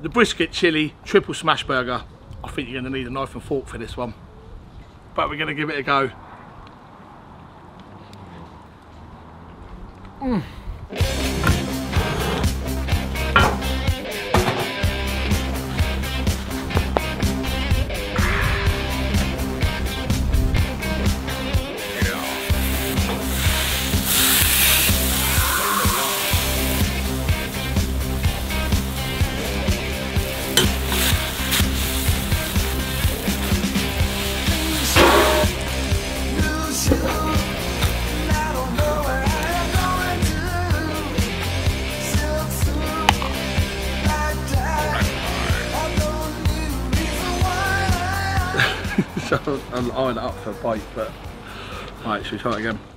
the brisket chili triple smash burger. I think you're going to need a knife and fork for this one, but we're going to give it a go. So I'll line it up for a bite, but right, should we try it again?